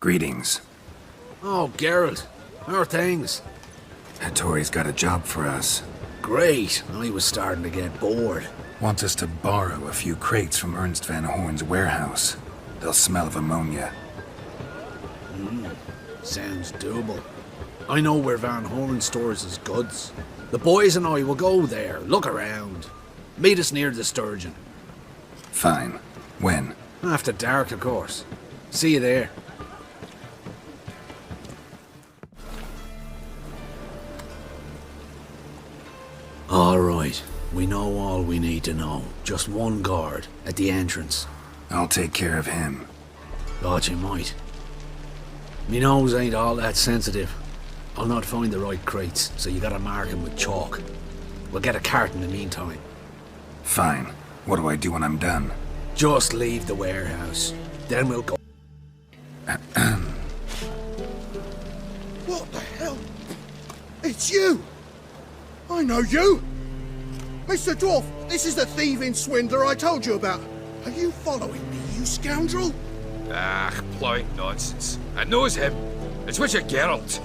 Greetings. Oh, Geralt. How are things? Hattori's got a job for us. Great. I was starting to get bored. Wants us to borrow a few crates from Ernst van Horn's warehouse. They'll smell of ammonia. Sounds doable. I know where Van Horn stores his goods. The boys and I will go there, look around. Meet us near the Sturgeon. Fine. When? After dark, of course. See you there. All right. We know all we need to know. Just one guard at the entrance. I'll take care of him. Thought you might. Me nose ain't all that sensitive. I'll not find the right crates, so you gotta mark them with chalk. We'll get a cart in the meantime. Fine. What do I do when I'm done? Just leave the warehouse. Then we'll go. What the hell? It's you! I know you! Mr. Dwarf, this is the thieving swindler I told you about. Are you following me, you scoundrel? Ah, plowing nonsense. I knows him. It's Witcher Geralt.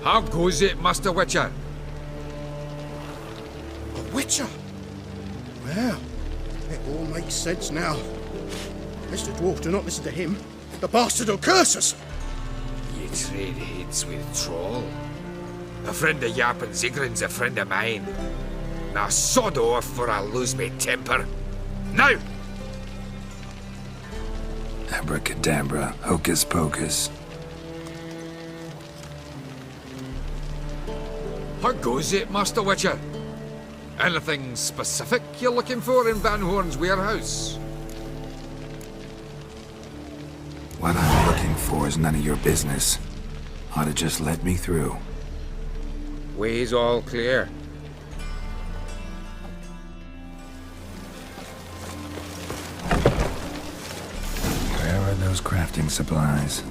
How goes it, Master Witcher? A witcher? Well, it all makes sense now. Mr. Dwarf, do not listen to him. The bastard will curse us! Ye trade heads with troll. A friend of Yap and Zigrin's a friend of mine. Now sod off for I lose me temper. Now! Abracadabra, hocus pocus. How goes it, Master Witcher? Anything specific you're looking for in Van Horn's warehouse? What I'm looking for is none of your business. Ought to just let me through. Way's all clear. Where are those crafting supplies?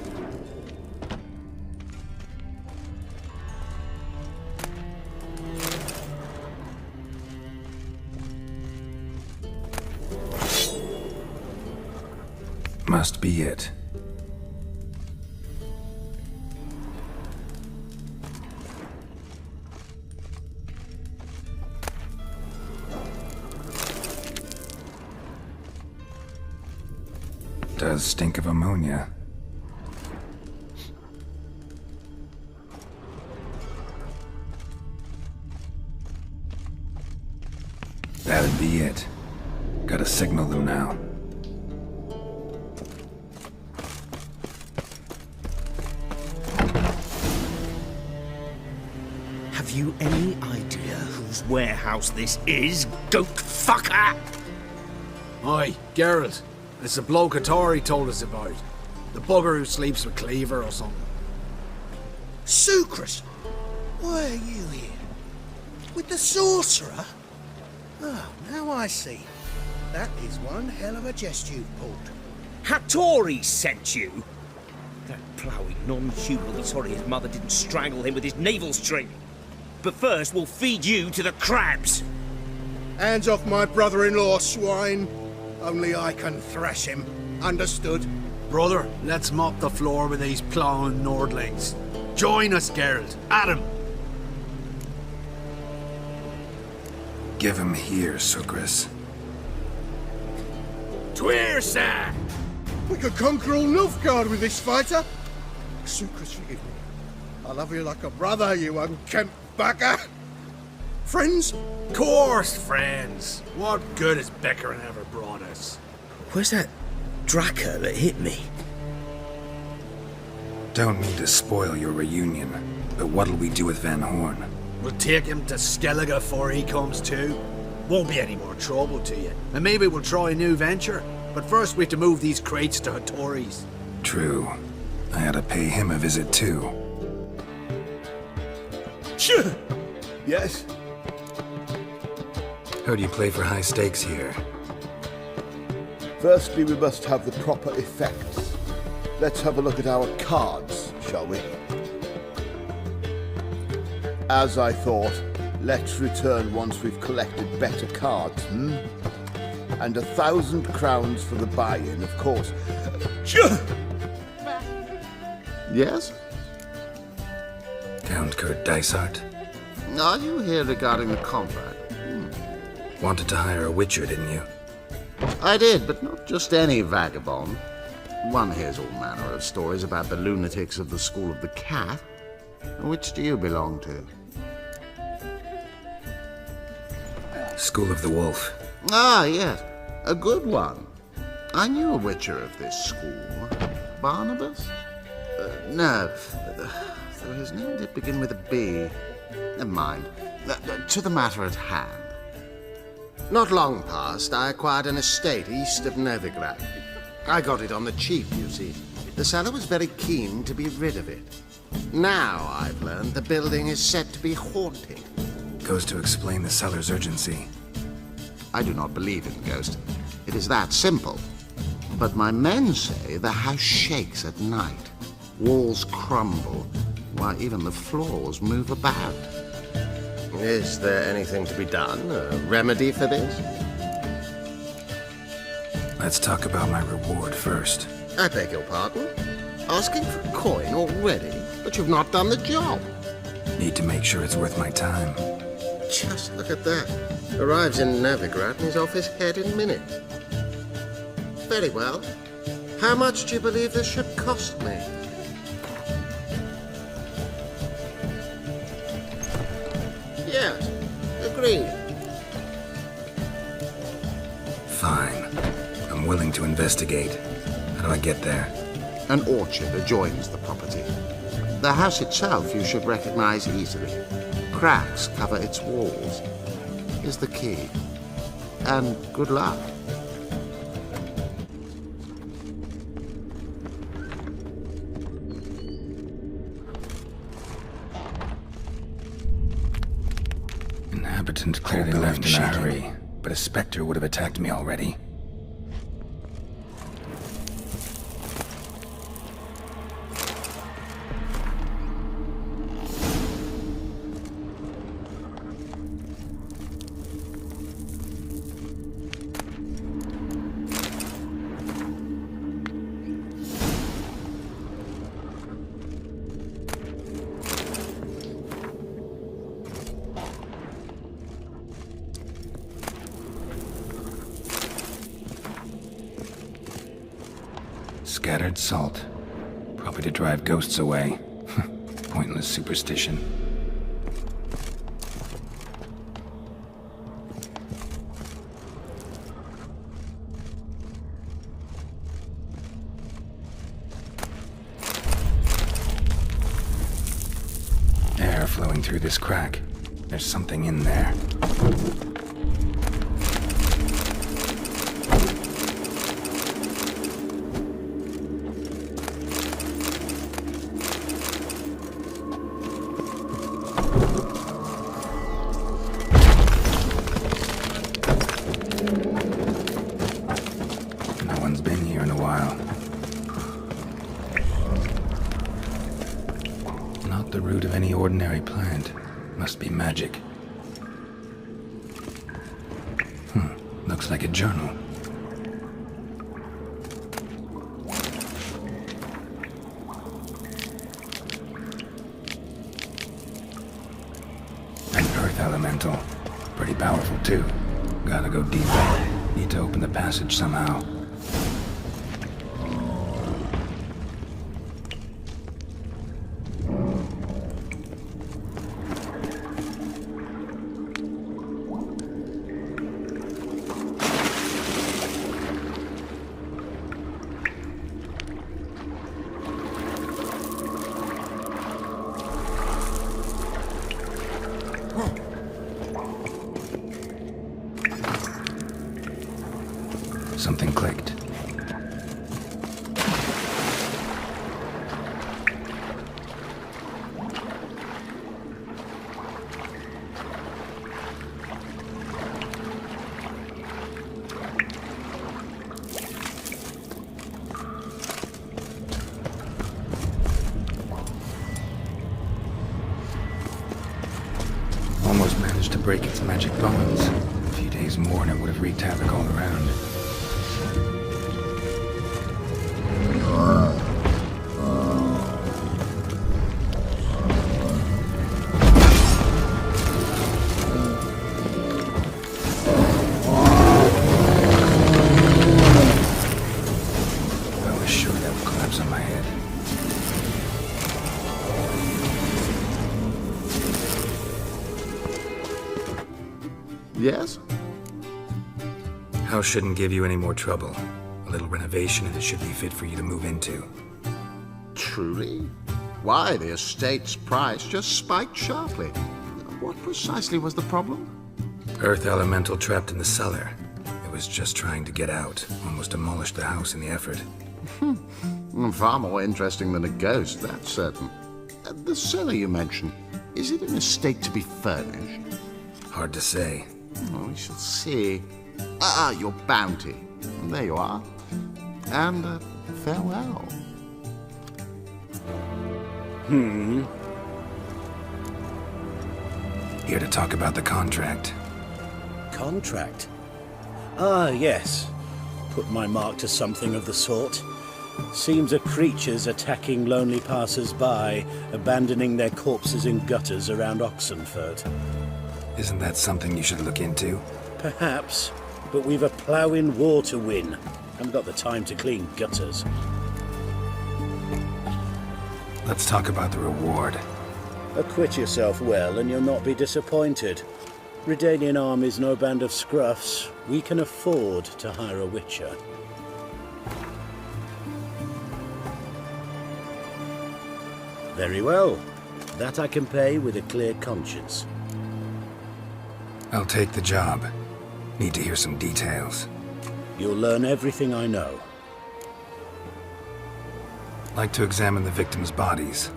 Must be it. Does stink of ammonia. That'd be it. Gotta signal them now. Have you any idea whose warehouse this is, goat fucker? Aye, Geralt. It's the bloke Hattori told us about. The bugger who sleeps with Cleaver or something. Sucrus! Why are you here? With the sorcerer? Oh, now I see. That is one hell of a jest you've pulled. Hattori sent you? That ploughing non-human will be sorry his mother didn't strangle him with his navel string. But first, we'll feed you to the crabs. Hands off my brother-in-law, swine. Only I can thrash him. Understood? Brother, let's mop the floor with these plowing Nordlings. Join us, Geralt. Adam. Give him here, Sucrus. Tweer, sir! We could conquer all Novgard with this fighter. Sucrus, forgive me. I love you like a brother, you unkempt bugger. Friends? Course, friends. What good has Beckering ever brought us? Where's that Draka that hit me? Don't mean to spoil your reunion, but what'll we do with Van Horn? We'll take him to Skellige before he comes to. Won't be any more trouble to you. And maybe we'll try a new venture. But first we have to move these crates to Hattori's. True. I ought to pay him a visit too. Sure. Yes? How do you play for high stakes here? Firstly, we must have the proper effects. Let's have a look at our cards, shall we? As I thought, let's return once we've collected better cards, And 1,000 crowns for the buy-in, of course. Sure. Yes? Count Kurt Dysart. Are you here regarding the contract? Wanted to hire a witcher, didn't you? I did, but not just any vagabond. One hears all manner of stories about the lunatics of the School of the Cat. Which do you belong to? School of the Wolf. Ah, yes. A good one. I knew a witcher of this school. Barnabas? No. Though his name did begin with a B. Never mind. To the matter at hand. Not long past, I acquired an estate east of Novgard. I got it on the cheap, you see. The seller was very keen to be rid of it. Now, I've learned the building is said to be haunted. Goes to explain the seller's urgency. I do not believe in ghosts. It is that simple. But my men say the house shakes at night. Walls crumble, while even the floors move about. Is there anything to be done? A remedy for this? Let's talk about my reward first. I beg your pardon? Asking for a coin already? But you've not done the job. Need to make sure it's worth my time. Just look at that. Arrives in Novgard and he's off his head in minutes. Very well. How much do you believe this should cost me? Yes, agreed. Fine. I'm willing to investigate. How do I get there? An orchard adjoins the property. The house itself you should recognize easily. Cracks cover its walls. Is the key. And good luck. Inhabitant clearly left in a hurry, but a specter would have attacked me already. Scattered salt. Probably to drive ghosts away. Pointless superstition. Air flowing through this crack. There's something in there. The root of any ordinary plant. Must be magic. Looks like a journal. An earth elemental. Pretty powerful too. Gotta go deeper. Need to open the passage somehow. Something clicked. Almost managed to break its magic bonds. A few days more and it would have wreaked havoc all around. House shouldn't give you any more trouble. A little renovation and it should be fit for you to move into. Truly? Why, the estate's price just spiked sharply. What precisely was the problem? Earth elemental trapped in the cellar. It was just trying to get out. Almost demolished the house in the effort. Far more interesting than a ghost, that's certain. The cellar you mentioned, is it in a state to be furnished? Hard to say. Oh, we shall see. Your bounty. There you are. And farewell. Here to talk about the contract. Contract? Ah, yes. Put my mark to something of the sort. Seems a creature's attacking lonely passers-by, abandoning their corpses in gutters around Oxenfurt. Isn't that something you should look into? Perhaps, but we've a ploughing war to win. Haven't got the time to clean gutters. Let's talk about the reward. Acquit yourself well and you'll not be disappointed. Redanian army's no band of scruffs. We can afford to hire a witcher. Very well. That I can pay with a clear conscience. I'll take the job. Need to hear some details. You'll learn everything I know. Like to examine the victims' bodies.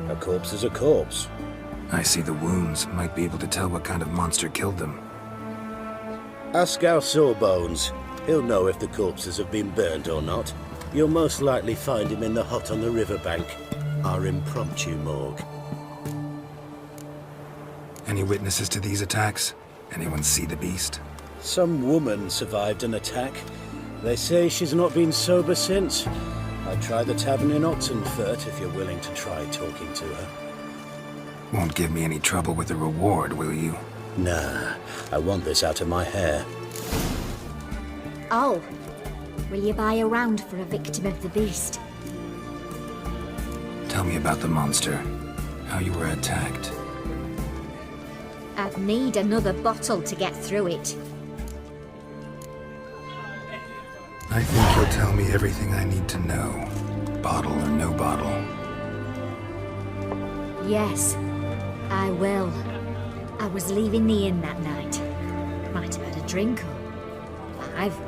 A corpse is a corpse. I see the wounds. Might be able to tell what kind of monster killed them. Ask our Sawbones. He'll know if the corpses have been burned or not. You'll most likely find him in the hut on the riverbank. Our impromptu morgue. Any witnesses to these attacks? Anyone see the beast? Some woman survived an attack. They say she's not been sober since. I'd try the tavern in Oxenfurt if you're willing to try talking to her. Won't give me any trouble with the reward, will you? Nah, I want this out of my hair. Oh, will you buy a round for a victim of the beast? Tell me about the monster. How you were attacked. I'd need another bottle to get through it. I think you'll tell me everything I need to know. Bottle or no bottle. Yes, I will. I was leaving the inn that night. Might have had a drink or 5.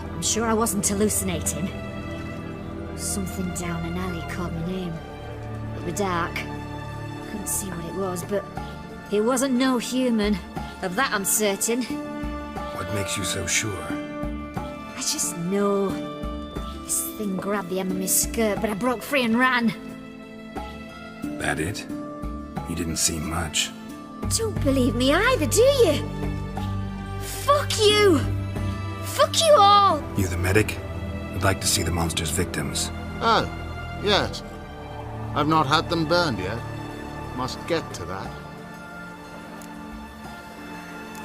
I'm sure I wasn't hallucinating. Something down an alley called my name. It was dark. Couldn't see what it was, but it wasn't no human. Of that I'm certain. What makes you so sure? I just know. This thing grabbed the hem of my skirt, but I broke free and ran. That it? You didn't see much. Don't believe me either, do you? Fuck you! Fuck you all! You the medic? I'd like to see the monster's victims. Oh, yes. I've not had them burned yet. Must get to that.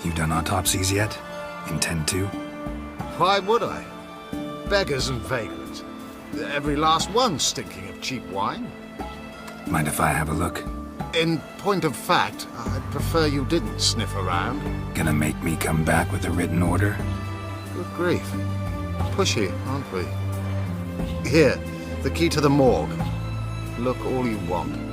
You done autopsies yet? Intend to? Why would I? Beggars and vagrants. Every last one stinking of cheap wine. Mind if I have a look? In point of fact, I'd prefer you didn't sniff around. Gonna make me come back with a written order? Good grief. Pushy, aren't we? Here, the key to the morgue. Look all you want.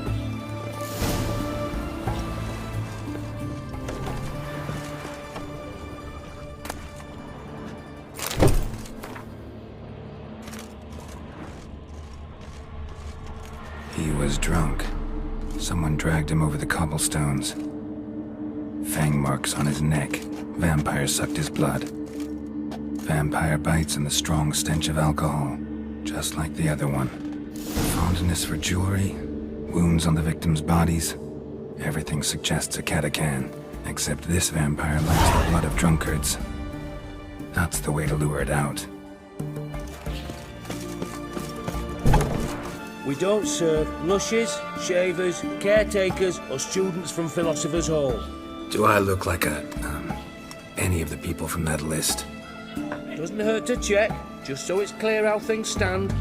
He was drunk. Someone dragged him over the cobblestones. Fang marks on his neck. Vampire sucked his blood. Vampire bites and the strong stench of alcohol. Just like the other one. Fondness for jewelry. Wounds on the victims' bodies. Everything suggests a catacan. Except this vampire likes the blood of drunkards. That's the way to lure it out. We don't serve lushes, shavers, caretakers, or students from Philosopher's Hall. Do I look like any of the people from that list? Doesn't hurt to check, just so it's clear how things stand.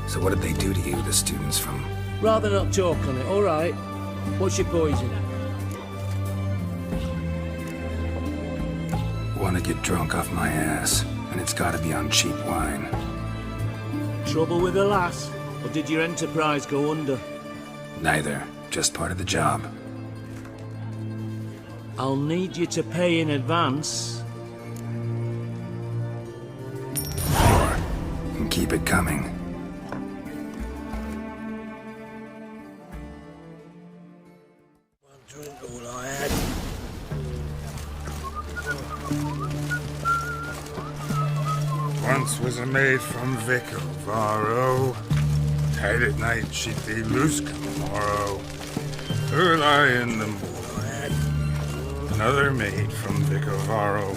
So what did they do to you, the students from... Rather not talk on it, all right? What's your poison? want to get drunk off my ass, and it's gotta be on cheap wine. Trouble with the lass? Or did your enterprise go under? Neither. Just part of the job. I'll need you to pay in advance. More. And keep it coming. One drink all I had. Once was a maid from Vic of Varro. Tight at night she'd be loose come morrow. Her lie in the moonlight. Another maid from Vic of Varro.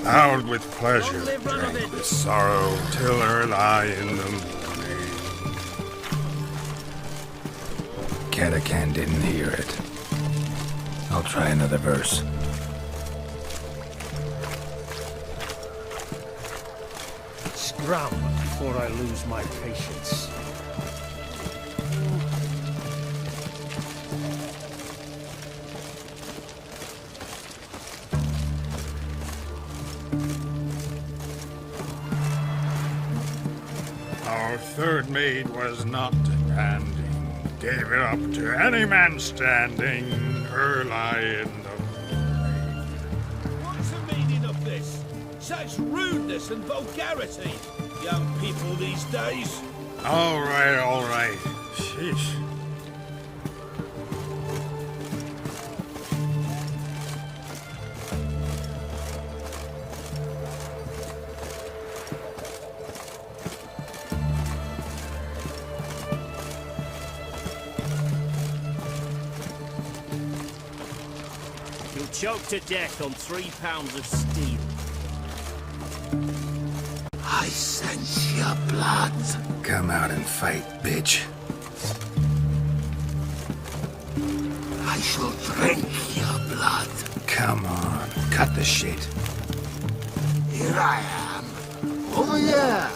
Plowed with pleasure, drank with sorrow, till her lie in the morning. Kaer didn't hear it. I'll try another verse. Scram before I lose my patience. Our third maid was not demanding, gave it up to any man standing, her lie in the morning. What's the meaning of this? Such rudeness and vulgarity, young people these days. All right. Sheesh. You'll choke to death on 3 pounds of steel. I sense your blood. Come out and fight, bitch. I shall drink your blood. Come on, cut the shit. Here I am. Over here.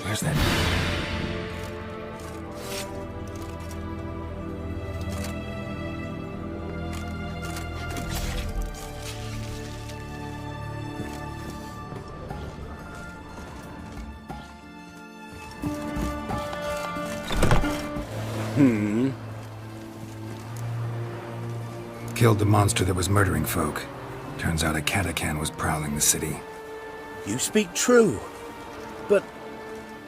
Where's that? Killed the monster that was murdering folk. Turns out a Kaer was prowling the city. You speak true. But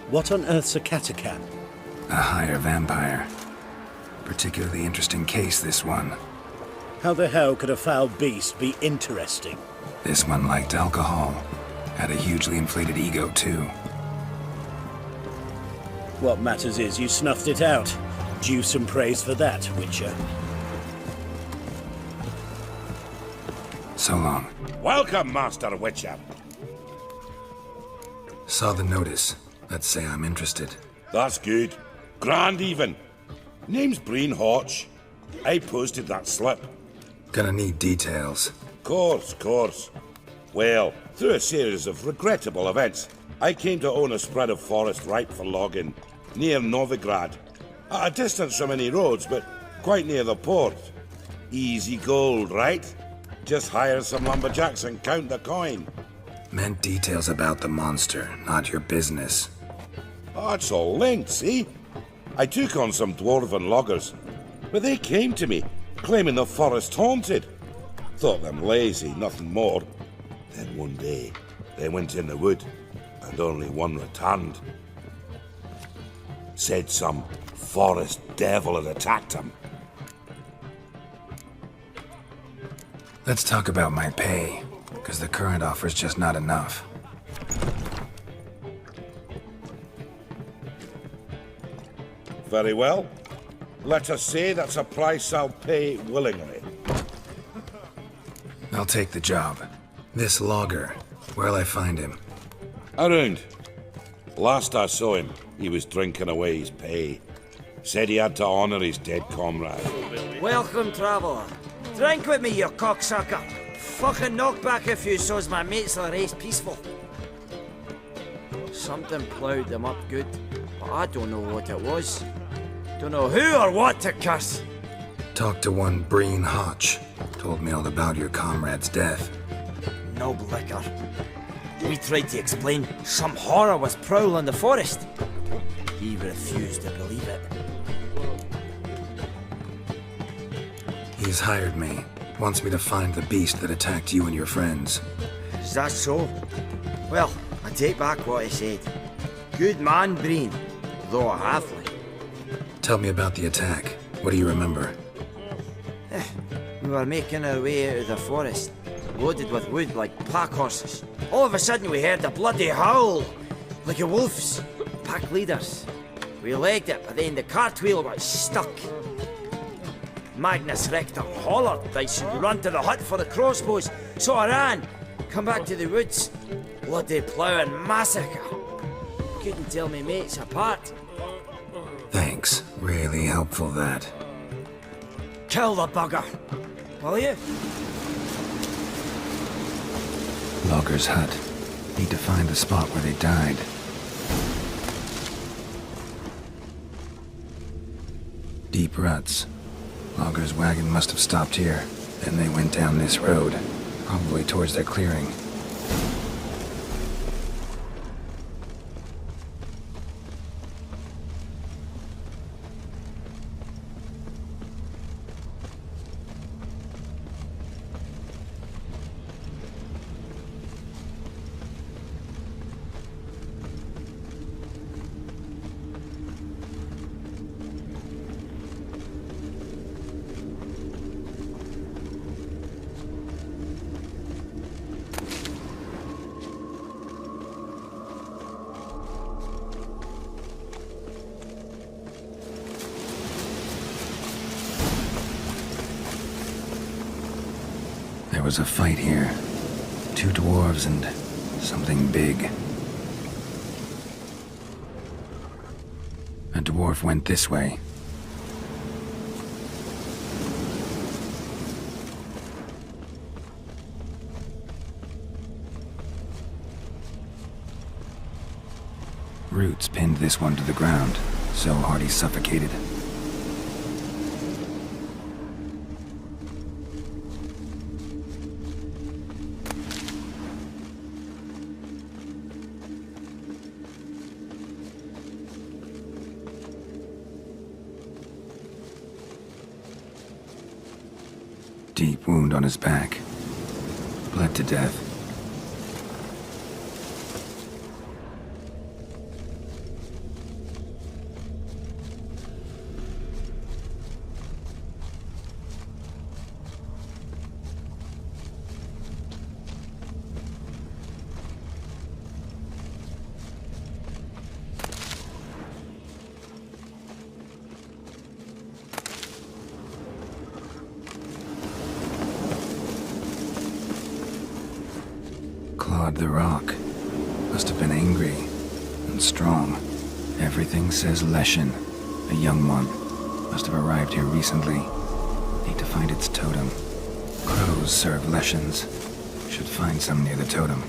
what on earth's a Kaer? A higher vampire. Particularly interesting case, this one. How the hell could a foul beast be interesting? This one liked alcohol. Had a hugely inflated ego, too. What matters is you snuffed it out. Due some praise for that, Witcher. So long. Welcome, Master Witcher. Saw the notice. Let's say I'm interested. That's good. Grand even. Name's Breen Hotch. I posted that slip. Gonna need details. Course. Well, through a series of regrettable events, I came to own a spread of forest ripe for logging, near Novgard. At a distance from any roads, but quite near the port. Easy gold, right? Just hire some lumberjacks and count the coin. Meant details about the monster, not your business. Oh, it's all linked, see? I took on some dwarven loggers, but they came to me, claiming the forest haunted. Thought them lazy, nothing more. Then one day, they went in the wood, and only one returned. Said some forest devil had attacked him. Let's talk about my pay, because the current offer's just not enough. Very well. Let us say that's a price I'll pay willingly. I'll take the job. This logger, where'll I find him? Around. Last I saw him, He was drinking away his pay. Said he had to honour his dead comrade. Welcome, traveller. Drink with me, you cocksucker. Fucking knock back a few so's my mates will race peaceful. Something ploughed them up good, but I don't know what it was. Don't know who or what to curse. Talked to one Breen Hotch. Told me all about your comrade's death. Noble liquor. We tried to explain some horror was prowling the forest. He refused to believe it. He's hired me. Wants me to find the beast that attacked you and your friends. Is that so? Well, I take back what I said. Good man, Breen, though a halfling. Tell me about the attack. What do you remember? We were making our way out of the forest, loaded with wood like pack horses. All of a sudden we heard a bloody howl, like a wolf's. Pack leaders. We legged it, but then the cartwheel got stuck. Magnus Rector hollered I should run to the hut for the crossbows, so I ran. Come back to the woods. Bloody plough and massacre. Couldn't tell me mates apart. Thanks. Really helpful, that. Kill the bugger, will you? Logger's hut. Need to find the spot where they died. Deep ruts. Logger's wagon must have stopped here. Then they went down this road, probably towards their clearing. There was a fight here. 2 dwarves and something big. A dwarf went this way. Roots pinned this one to the ground, so hard he suffocated. Deep wound on his back. Bled to death. Clawed the rock. Must have been angry and strong. Everything says Leshen, a young one. Must have arrived here recently. Need to find its totem. Crows serve Leshens. Should find some near the totem.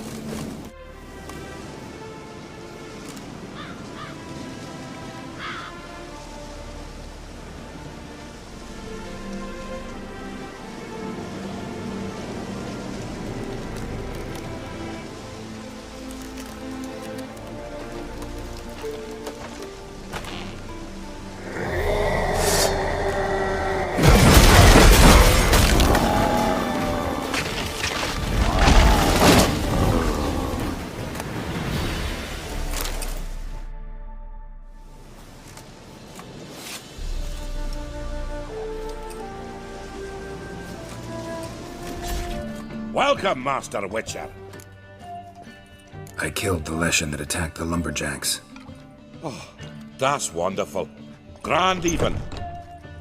Welcome, Master Witcher. I killed the Leshen that attacked the lumberjacks. Oh, that's wonderful. Grand even.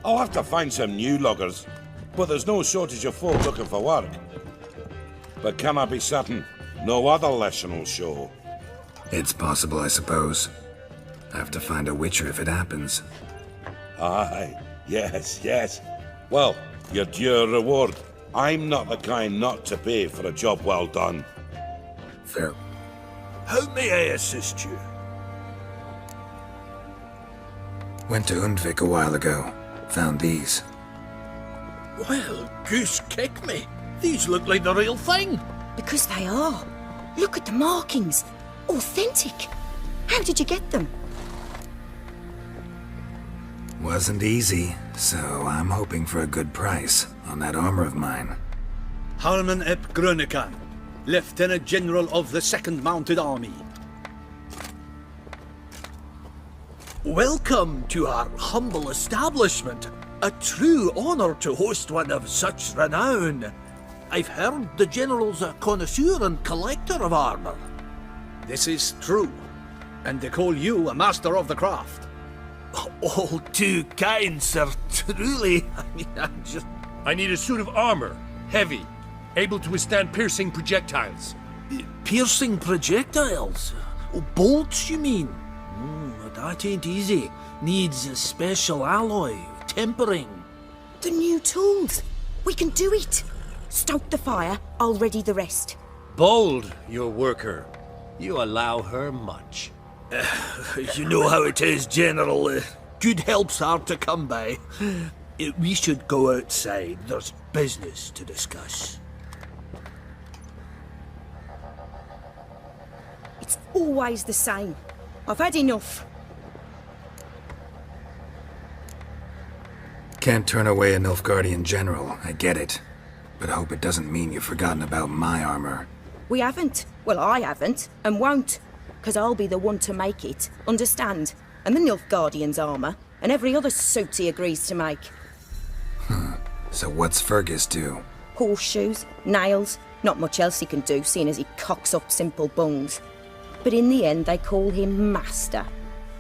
I'll have to find some new loggers, but there's no shortage of folk looking for work. But can I be certain no other Leshen will show? It's possible, I suppose. I have to find a witcher if it happens. Aye, yes. Well, you're due a reward. I'm not the kind not to pay for a job well done. Fair. How may I assist you? Went to Undvik a while ago. Found these. Well, goose kick me. These look like the real thing. Because they are. Look at the markings. Authentic. How did you get them? Wasn't easy, so I'm hoping for a good price on that armor of mine. Harman ep Grönekan, Lieutenant General of the 2nd Mounted Army. Welcome to our humble establishment. A true honor to host one of such renown. I've heard the General's a connoisseur and collector of armor. This is true, and they call you a master of the craft. All too kind, sir, truly. I need a suit of armor, heavy, able to withstand piercing projectiles. Piercing projectiles? Oh, bolts, you mean? That ain't easy. Needs a special alloy, tempering. The new tools. We can do it. Stoke the fire, I'll ready the rest. Bold, your worker. You allow her much. You know how it is, General. Good help's hard to come by. We should go outside. There's business to discuss. It's always the same. I've had enough. Can't turn away a Nilfgaardian general, I get it. But hope it doesn't mean you've forgotten about my armor. We haven't. Well, I haven't, and won't. Because I'll be the one to make it, understand? And the Nilfgaardian's armour, and every other suit he agrees to make. So what's Fergus do? Horseshoes, nails, not much else he can do, seeing as he cocks up simple bungs. But in the end, they call him Master.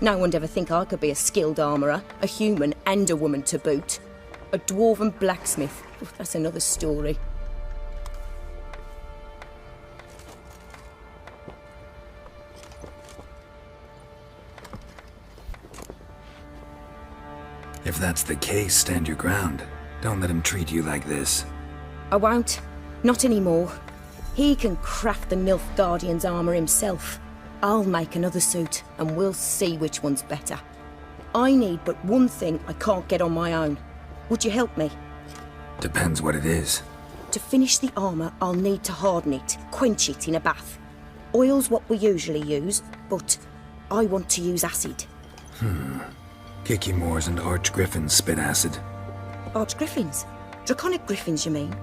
No one'd ever think I could be a skilled armourer, a human and a woman to boot. A dwarven blacksmith, that's another story. If that's the case, stand your ground. Don't let him treat you like this. I won't. Not anymore. He can craft the Nilfgaardian's armour himself. I'll make another suit, and we'll see which one's better. I need but one thing I can't get on my own. Would you help me? Depends what it is. To finish the armour, I'll need to harden it, quench it in a bath. Oil's what we usually use, but I want to use acid. Kicky Moors and Archgriffins spit acid. Archgriffins? Draconic griffins, you mean?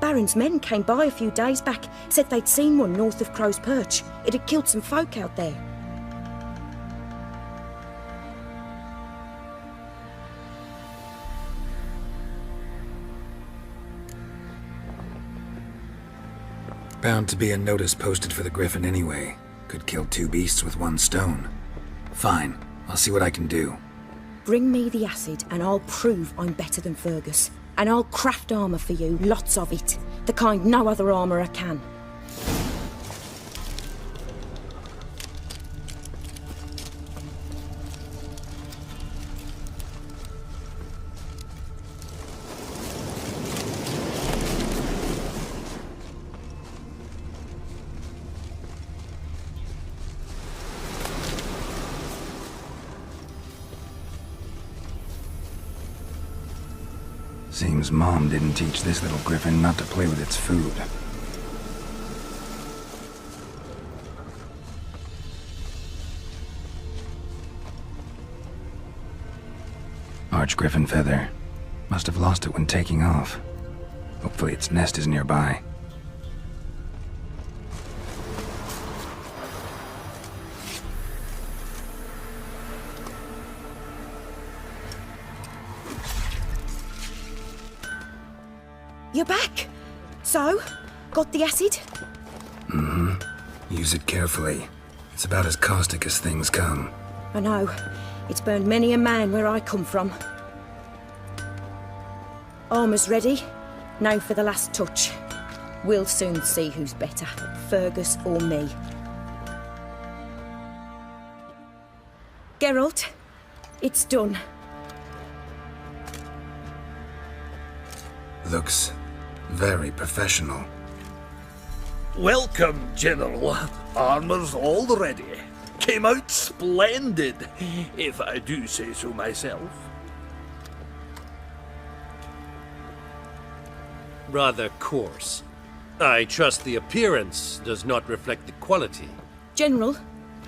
Baron's men came by a few days back, said they'd seen one north of Crow's Perch. It had killed some folk out there. Bound to be a notice posted for the Griffin anyway. Could kill two beasts with one stone. Fine, I'll see what I can do. Bring me the acid and I'll prove I'm better than Fergus. And I'll craft armour for you, lots of it. The kind no other armourer can. Seems Mom didn't teach this little griffin not to play with its food. Archgriffin feather. Must have lost it when taking off. Hopefully its nest is nearby. You're back. So, got the acid? Use it carefully. It's about as caustic as things come. I know. It's burned many a man where I come from. Armour's ready. Now for the last touch. We'll soon see who's better, Fergus or me. Geralt, it's done. Looks very professional. Welcome, General. Armor's all ready. Came out splendid, if I do say so myself. Rather coarse. I trust the appearance does not reflect the quality. General,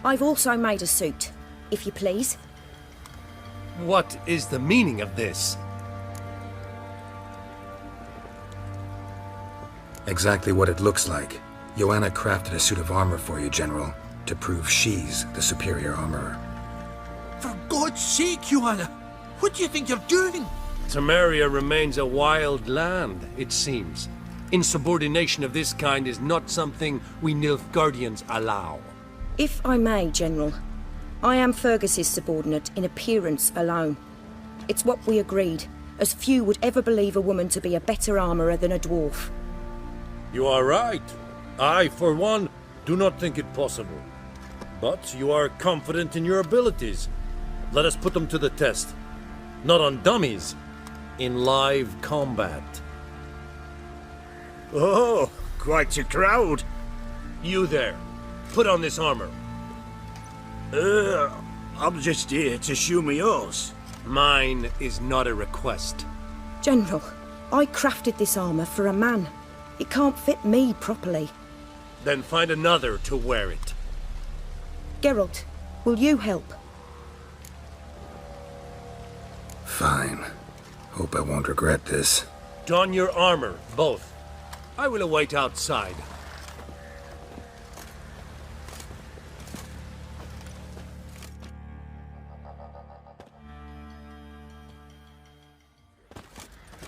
I've also made a suit, if you please. What is the meaning of this? Exactly what it looks like. Joanna crafted a suit of armor for you, General, to prove she's the superior armorer. For God's sake, Joanna, what do you think you're doing? Temeria remains a wild land, it seems. Insubordination of this kind is not something we Nilfgaardians allow. If I may, General, I am Fergus's subordinate in appearance alone. It's what we agreed, as few would ever believe a woman to be a better armourer than a dwarf. You are right. I, for one, do not think it possible. But you are confident in your abilities. Let us put them to the test. Not on dummies, in live combat. Oh, quite a crowd. You there, put on this armor. I'm just here to show me yours. Mine is not a request. General, I crafted this armour for a man. It can't fit me properly. Then find another to wear it. Geralt, will you help? Fine. Hope I won't regret this. Don your armor, both. I will await outside.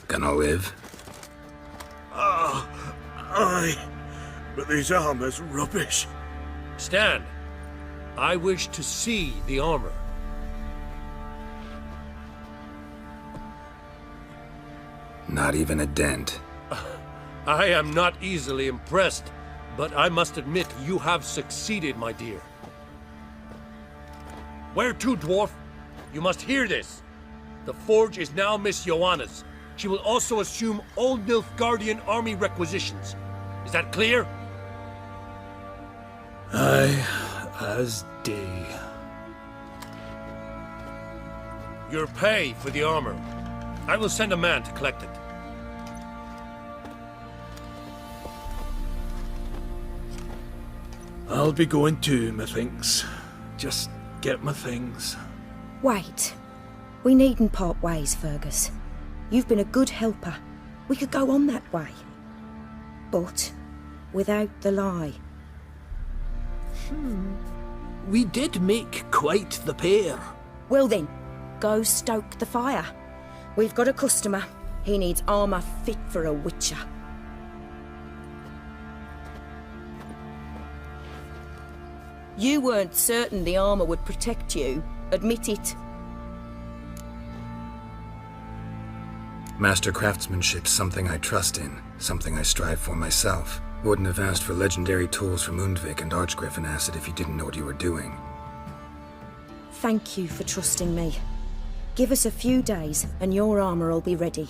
Gonna live? Aye, but this armor's rubbish. Stand. I wish to see the armor. Not even a dent. I am not easily impressed, but I must admit you have succeeded, my dear. Where to, dwarf? You must hear this. The forge is now Miss Joanna's. She will also assume all Nilfgaardian army requisitions. Is that clear? Aye, as day. Your pay for the armor. I will send a man to collect it. I'll be going too, methinks. Just get my things. Wait. We needn't part ways, Fergus. You've been a good helper. We could go on that way. But without the lie. We did make quite the pair. Well then, go stoke the fire. We've got a customer. He needs armour fit for a witcher. You weren't certain the armour would protect you. Admit it. Master craftsmanship's something I trust in, something I strive for myself. Wouldn't have asked for legendary tools from Undvik and Archgriffin Acid if you didn't know what you were doing. Thank you for trusting me. Give us a few days and your armour will be ready.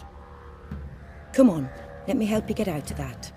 Come on, let me help you get out of that.